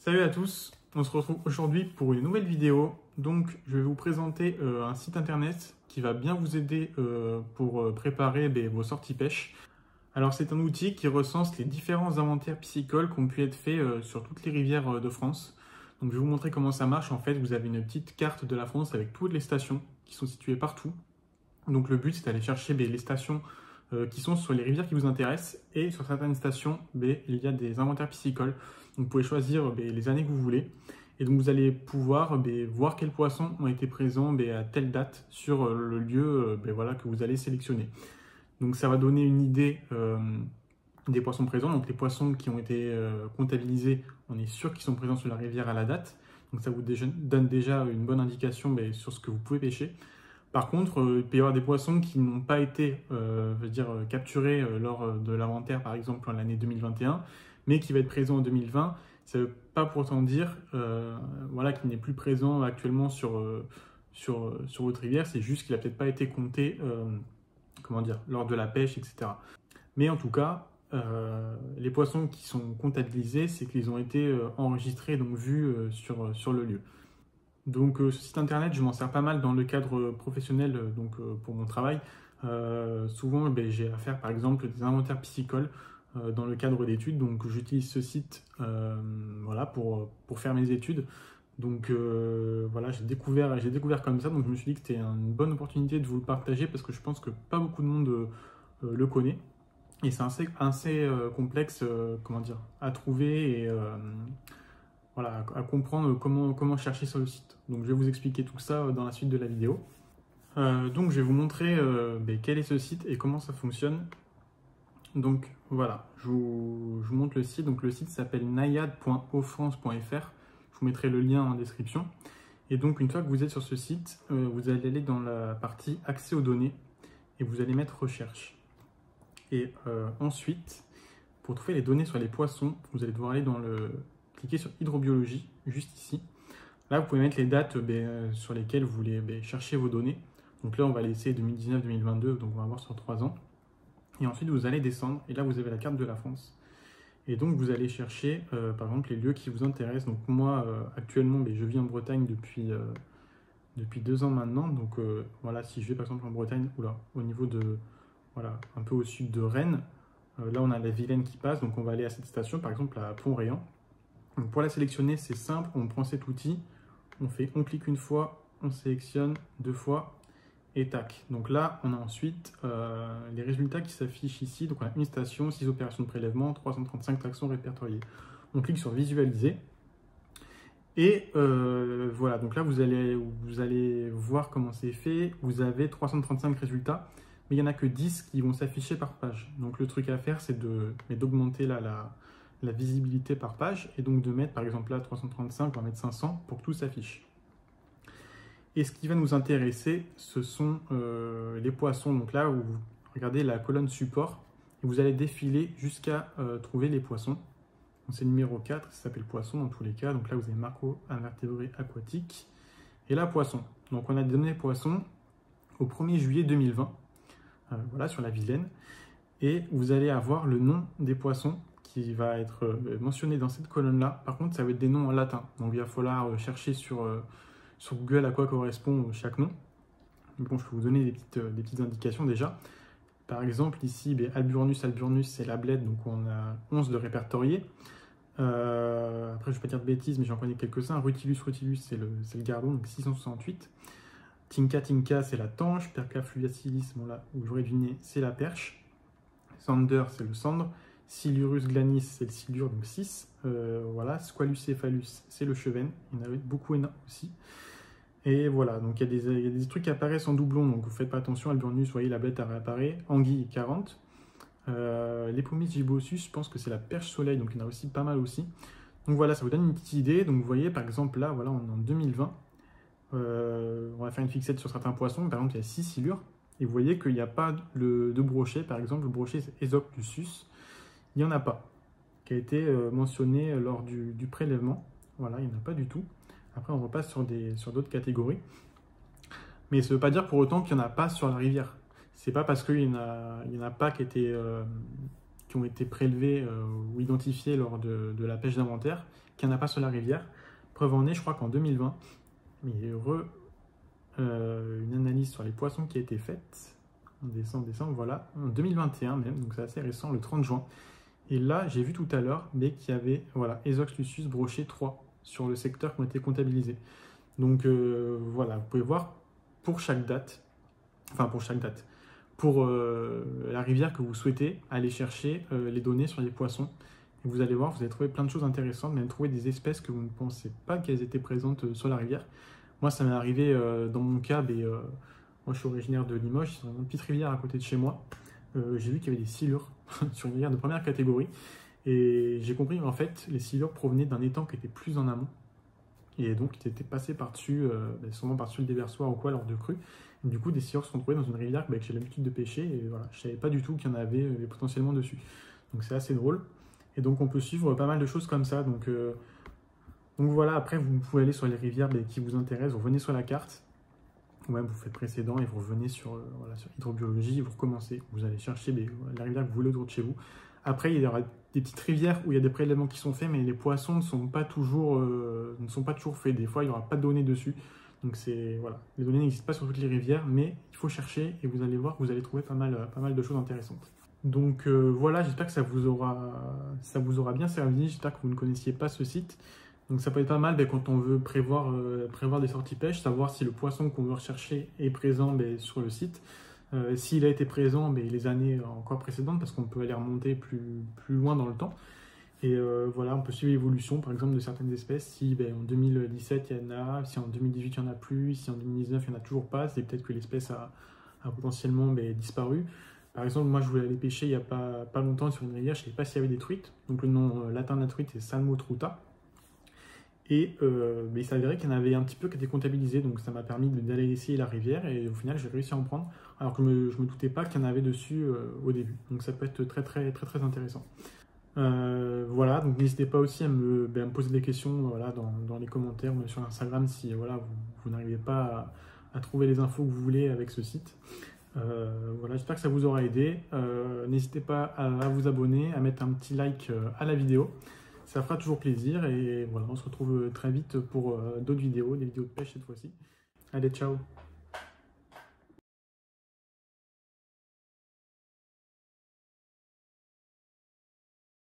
Salut à tous, on se retrouve aujourd'hui pour une nouvelle vidéo. Donc je vais vous présenter un site internet qui va bien vous aider pour préparer vos sorties pêche. Alors c'est un outil qui recense les différents inventaires piscicoles qui ont pu être faits sur toutes les rivières de France. Donc je vais vous montrer comment ça marche. En fait, vous avez une petite carte de la France avec toutes les stations qui sont situées partout. Donc le but c'est d'aller chercher les stations qui sont sur les rivières qui vous intéressent, et sur certaines stations, il y a des inventaires piscicoles. Donc vous pouvez choisir les années que vous voulez, et donc vous allez pouvoir voir quels poissons ont été présents à telle date sur le lieu voilà, que vous allez sélectionner. Donc ça va donner une idée des poissons présents. Donc les poissons qui ont été comptabilisés, on est sûr qu'ils sont présents sur la rivière à la date. Donc ça vous donne déjà une bonne indication sur ce que vous pouvez pêcher. Par contre, il peut y avoir des poissons qui n'ont pas été capturés lors de l'inventaire, par exemple en l'année 2021, mais qui va être présent en 2020. Ça ne veut pas pour autant dire voilà, qu'il n'est plus présent actuellement sur votre rivière. C'est juste qu'il n'a peut-être pas été compté lors de la pêche, etc. Mais en tout cas, les poissons qui sont comptabilisés, c'est qu'ils ont été enregistrés, donc vus sur le lieu. Donc ce site internet, je m'en sers pas mal dans le cadre professionnel, pour mon travail. Souvent, j'ai à faire par exemple des inventaires piscicoles dans le cadre d'études. Donc j'utilise ce site voilà, pour faire mes études. Donc voilà, j'ai découvert comme ça, donc je me suis dit que c'était une bonne opportunité de vous le partager parce que je pense que pas beaucoup de monde le connaît. Et c'est assez complexe à trouver et voilà, à comprendre comment chercher sur le site. Donc je vais vous expliquer tout ça dans la suite de la vidéo. Donc je vais vous montrer quel est ce site et comment ça fonctionne. Donc voilà, je vous montre le site. Donc le site s'appelle naiad.ofrance.fr. Je vous mettrai le lien en description. Et donc une fois que vous êtes sur ce site, vous allez aller dans la partie accès aux données et vous allez mettre recherche. Et ensuite, pour trouver les données sur les poissons, vous allez devoir aller cliquer sur hydrobiologie, juste ici. Là, vous pouvez mettre les dates sur lesquelles vous voulez chercher vos données. Donc là, on va laisser 2019-2022, donc on va voir sur 3 ans. Et ensuite, vous allez descendre, et là, vous avez la carte de la France. Et donc, vous allez chercher, par exemple, les lieux qui vous intéressent. Donc moi, actuellement, je vis en Bretagne depuis 2 ans maintenant. Donc voilà, si je vais par exemple en Bretagne, au niveau de, voilà, un peu au sud de Rennes, là, on a la Vilaine qui passe, donc on va aller à cette station, par exemple à Pont-Réan. Donc pour la sélectionner, c'est simple, on prend cet outil, on clique une fois, on sélectionne 2 fois, et tac. Donc là, on a ensuite les résultats qui s'affichent ici. Donc on a une station, 6 opérations de prélèvement, 335 taxons répertoriés. On clique sur visualiser. Et voilà, donc là, vous allez voir comment c'est fait. Vous avez 335 résultats, mais il n'y en a que 10 qui vont s'afficher par page. Donc le truc à faire, c'est d'augmenter la visibilité par page, et donc de mettre par exemple là 335, on va mettre 500 pour que tout s'affiche. Et ce qui va nous intéresser, ce sont les poissons. Donc là, vous regardez la colonne support, et vous allez défiler jusqu'à trouver les poissons. C'est le numéro 4, ça s'appelle poisson dans tous les cas. Donc là, vous avez macro-invertébrés aquatiques. Et là, poisson. Donc on a donné poisson au 1er juillet 2020, voilà, sur la Vilaine. Et vous allez avoir le nom des poissons qui va être mentionné dans cette colonne-là. Par contre, ça va être des noms en latin. Donc il va falloir chercher sur Google à quoi correspond chaque nom. Bon, je peux vous donner des petites indications déjà. Par exemple, ici, Alburnus, c'est la blette, donc on a 11 de répertoriés. Après, je ne vais pas dire de bêtises, mais j'en connais quelques-uns. Rutilus, c'est le gardon, donc 668. Tinca, c'est la tanche. Perca fluviatilis, bon là, où j'aurais deviné, c'est la perche. Sander, c'est le sandre. Silurus glanis, c'est le silure, donc 6. Voilà. Squalucephalus, c'est le chevenne. Il y en a beaucoup aussi. Et voilà, donc il y a des trucs qui apparaissent en doublon, donc vous ne faites pas attention. Alburnus, vous voyez, la bête réapparaît. Anguille, 40. L'Epomys gibossus, je pense que c'est la perche soleil, donc il y en a aussi pas mal aussi. Donc voilà, ça vous donne une petite idée. Donc vous voyez, par exemple, là, voilà, on est en 2020. On va faire une fixette sur certains poissons. Par exemple, il y a 6 silures. Et vous voyez qu'il n'y a pas de brochet. Par exemple, le brochet, c'est Aesoplusus. Il n'y en a pas, qui a été mentionné lors du prélèvement. Voilà, il n'y en a pas du tout. Après, on repasse sur d'autres catégories. Mais ça ne veut pas dire pour autant qu'il n'y en a pas sur la rivière. C'est pas parce qu'il n'y en a pas qui ont été prélevés ou identifiés lors de la pêche d'inventaire qu'il n'y en a pas sur la rivière. Preuve en est, je crois qu'en 2020, il y a eu une analyse sur les poissons qui a été faite. En décembre, voilà, en 2021 même, donc c'est assez récent, le 30 juin. Et là, j'ai vu tout à l'heure qu'il y avait voilà, Esox lucius brochet 3 sur le secteur qui ont été comptabilisés. Donc voilà, vous pouvez voir pour chaque date, pour la rivière que vous souhaitez, aller chercher les données sur les poissons. Et vous allez voir, vous allez trouver plein de choses intéressantes, même trouver des espèces que vous ne pensez pas qu'elles étaient présentes sur la rivière. Moi, ça m'est arrivé dans mon cas, moi je suis originaire de Limoges, c'est une petite rivière à côté de chez moi. J'ai vu qu'il y avait des silures sur une rivière de première catégorie. Et j'ai compris qu'en fait, les silures provenaient d'un étang qui était plus en amont. Et donc, ils étaient passés par-dessus, sûrement par-dessus le déversoir ou quoi, lors de crues. Et du coup, des silures se sont trouvés dans une rivière que j'ai l'habitude de pêcher. Et voilà, je ne savais pas du tout qu'il y en avait potentiellement dessus. Donc, c'est assez drôle. Et donc, on peut suivre pas mal de choses comme ça. Donc voilà, après, vous pouvez aller sur les rivières qui vous intéressent. Vous revenez sur la carte. Ou même vous faites précédent et vous revenez sur hydrobiologie, vous recommencez. Vous allez chercher la rivière que vous voulez autour de chez vous. Après, il y aura des petites rivières où il y a des prélèvements qui sont faits, mais les poissons ne sont pas toujours faits. Des fois, il n'y aura pas de données dessus. Donc voilà, les données n'existent pas sur toutes les rivières, mais il faut chercher et vous allez voir que vous allez trouver pas mal de choses intéressantes. Donc voilà, j'espère que ça vous aura bien servi. J'espère que vous ne connaissiez pas ce site. Donc ça peut être pas mal quand on veut prévoir des sorties pêche, savoir si le poisson qu'on veut rechercher est présent sur le site. S'il a été présent les années encore précédentes, parce qu'on peut aller remonter plus loin dans le temps. Et voilà, on peut suivre l'évolution par exemple de certaines espèces. Si en 2017 il y en a, si en 2018 il n'y en a plus, si en 2019 il n'y en a toujours pas, c'est peut-être que l'espèce a potentiellement disparu. Par exemple, moi je voulais aller pêcher il n'y a pas longtemps sur une rivière, je ne savais pas s'il y avait des truites. Donc le nom latin de la truite est Salmotruta. Et il s'avérait qu'il y en avait un petit peu qui étaient comptabilisés, donc ça m'a permis d'aller essayer la rivière et au final j'ai réussi à en prendre, alors que je me doutais pas qu'il y en avait dessus au début. Donc ça peut être très intéressant. Voilà, donc n'hésitez pas aussi à me poser des questions dans les commentaires ou sur Instagram si vous n'arrivez pas à trouver les infos que vous voulez avec ce site. Voilà, j'espère que ça vous aura aidé. N'hésitez pas à vous abonner, à mettre un petit like à la vidéo. Ça fera toujours plaisir et voilà, on se retrouve très vite pour d'autres vidéos, des vidéos de pêche cette fois-ci. Allez, ciao!